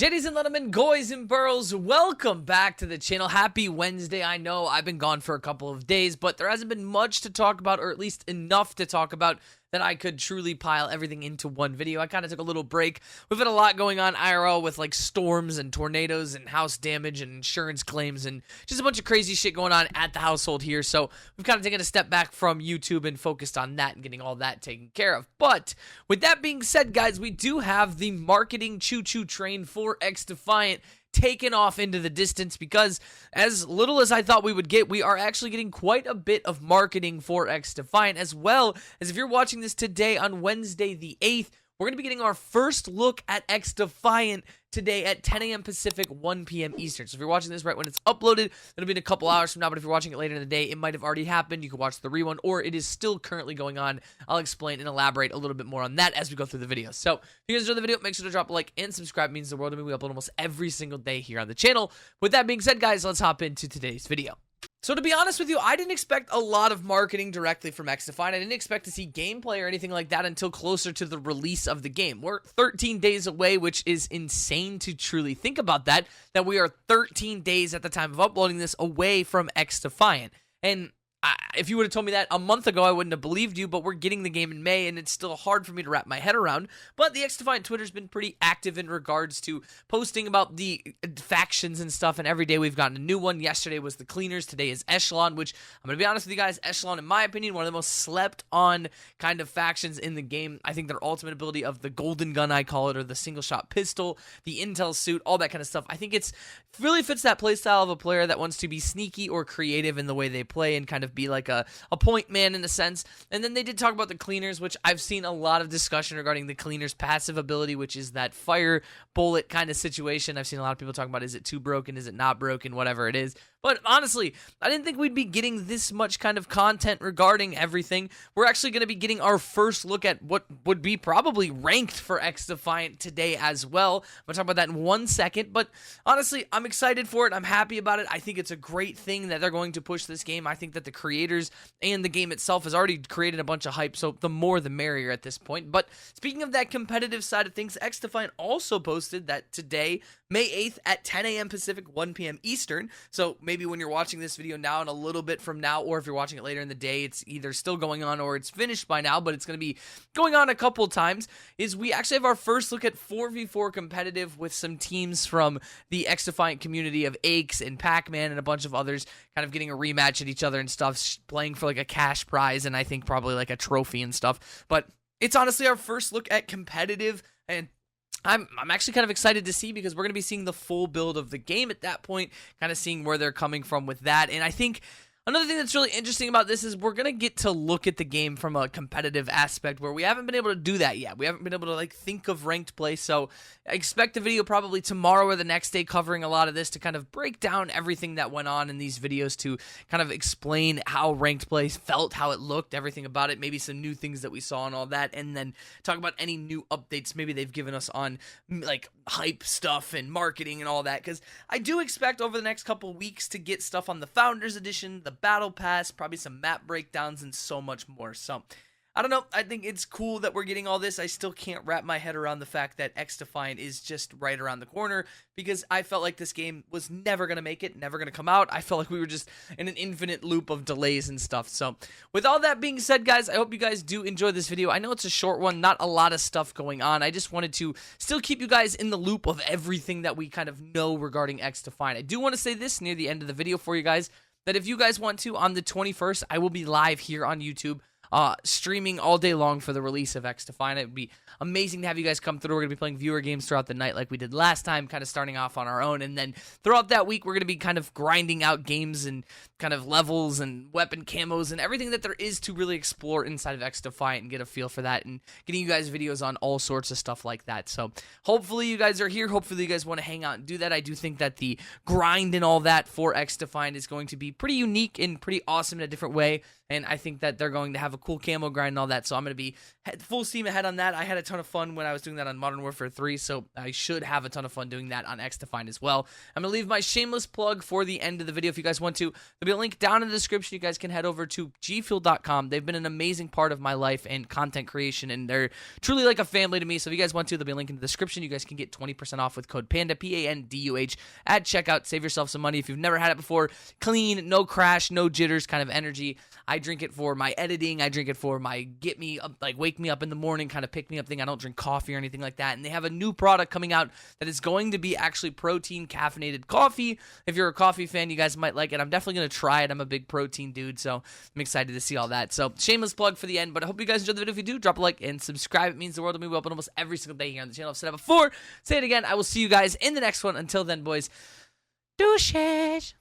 Jeddies and Letterman, Goys and Burrows, welcome back to the channel. Happy Wednesday. I know I've been gone for a couple of days, but there hasn't been much to talk about, or at least enough to talk about that I could truly pile everything into one video. I kind of took a little break. We've had a lot going on IRL with like storms and tornadoes and house damage and insurance claims and just a bunch of crazy shit going on at the household here. So we've kind of taken a step back from YouTube and focused on that and getting all that taken care of. But with that being said, guys, we do have the marketing choo-choo train for XDefiant taken off into the distance, because as little as I thought we would get, we are actually getting quite a bit of marketing for XDefiant, as well as if you're watching this today on Wednesday the 8th, we're going to be getting our first look at XDefiant today at 10 a.m. Pacific, 1 p.m. Eastern. So if you're watching this right when it's uploaded, it'll be in a couple hours from now, but if you're watching it later in the day, it might have already happened. You can watch the rerun, or it is still currently going on. I'll explain and elaborate a little bit more on that as we go through the video. So if you guys enjoyed the video, make sure to drop a like and subscribe. It means the world to me. We upload almost every single day here on the channel. With that being said, guys, let's hop into today's video. So to be honest with you, I didn't expect a lot of marketing directly from XDefiant. I didn't expect to see gameplay or anything like that until closer to the release of the game. We're 13 days away, which is insane to truly think about that we are 13 days at the time of uploading this away from XDefiant. And if you would have told me that a month ago, I wouldn't have believed you, but we're getting the game in May, and it's still hard for me to wrap my head around. But the XDefiant Twitter's been pretty active in regards to posting about the factions and stuff, and every day we've gotten a new one. Yesterday was the Cleaners, today is Echelon, which I'm going to be honest with you guys, Echelon, in my opinion, one of the most slept-on kind of factions in the game. I think their ultimate ability of the golden gun, I call it, or the single-shot pistol, the intel suit, all that kind of stuff, I think it's really fits that playstyle of a player that wants to be sneaky or creative in the way they play and kind of be like a point man in a sense. And then they did talk about the Cleaners, which I've seen a lot of discussion regarding the Cleaners' passive ability, which is that fire bullet kind of situation. I've seen a lot of people talking about, is it too broken, is it not broken, whatever it is. But honestly, I didn't think we'd be getting this much kind of content regarding everything. We're actually going to be getting our first look at what would be probably ranked for XDefiant today as well. I'm going to talk about that in 1 second. But honestly, I'm excited for it. I'm happy about it. I think it's a great thing that they're going to push this game. I think that the creators and the game itself has already created a bunch of hype, so the more the merrier at this point. But speaking of that competitive side of things, XDefiant also posted that today, May 8th at 10 a.m. Pacific, 1 p.m. Eastern. So maybe when you're watching this video now and a little bit from now, or if you're watching it later in the day, it's either still going on or it's finished by now, but it's going to be going on a couple times, is we actually have our first look at 4v4 competitive with some teams from the XDefiant community of Aches and Pac-Man and a bunch of others kind of getting a rematch at each other and stuff, playing for like a cash prize and I think probably like a trophy and stuff. But it's honestly our first look at competitive, and I'm actually kind of excited to see, because we're going to be seeing the full build of the game at that point, kind of seeing where they're coming from with that. And I think another thing that's really interesting about this is we're going to get to look at the game from a competitive aspect where we haven't been able to do that yet. We haven't been able to like think of ranked play, so I expect a video probably tomorrow or the next day covering a lot of this to kind of break down everything that went on in these videos, to kind of explain how ranked play felt, how it looked, everything about it, maybe some new things that we saw and all that, and then talk about any new updates maybe they've given us on like hype stuff and marketing and all that, because I do expect over the next couple weeks to get stuff on the Founders Edition, the Battle Pass, probably some map breakdowns, and so much more. So I don't know, I think it's cool that we're getting all this. I still can't wrap my head around the fact that XDefiant is just right around the corner, because I felt like this game was never going to make it, never going to come out. I felt like we were just in an infinite loop of delays and stuff. So with all that being said, guys, I hope you guys do enjoy this video. I know it's a short one, not a lot of stuff going on. I just wanted to still keep you guys in the loop of everything that we kind of know regarding XDefiant. I do want to say this near the end of the video for you guys, that if you guys want to, on the 21st, I will be live here on YouTube, streaming all day long for the release of XDefiant. It would be amazing to have you guys come through. We're going to be playing viewer games throughout the night like we did last time, kind of starting off on our own. And then throughout that week, we're going to be kind of grinding out games and kind of levels and weapon camos and everything that there is to really explore inside of XDefiant and get a feel for that, and getting you guys videos on all sorts of stuff like that. So hopefully you guys are here. Hopefully you guys want to hang out and do that. I do think that the grind and all that for XDefiant is going to be pretty unique and pretty awesome in a different way. And I think that they're going to have a cool camo grind and all that. So I'm going to be full steam ahead on that. I had a ton of fun when I was doing that on Modern Warfare 3, so I should have a ton of fun doing that on XDefiant as well. I'm going to leave my shameless plug for the end of the video if you guys want to. There'll be a link down in the description. You guys can head over to gfuel.com. They've been an amazing part of my life and content creation, and they're truly like a family to me. So if you guys want to, there'll be a link in the description. You guys can get 20% off with code PANDUH, PANDUH, at checkout. Save yourself some money if you've never had it before. Clean, no crash, no jitters kind of energy. I drink it for my editing. I drink it for my get me up, like wake me up in the morning, kind of pick me up thing. I don't drink coffee or anything like that. And they have a new product coming out that is going to be actually protein caffeinated coffee. If you're a coffee fan, you guys might like it. I'm definitely going to try it. I'm a big protein dude, so I'm excited to see all that. So shameless plug for the end, but I hope you guys enjoyed the video. If you do, drop a like and subscribe. It means the world to me. We open almost every single day here on the channel. I've said it before. Say it again. I will see you guys in the next one. Until then, boys, douche it.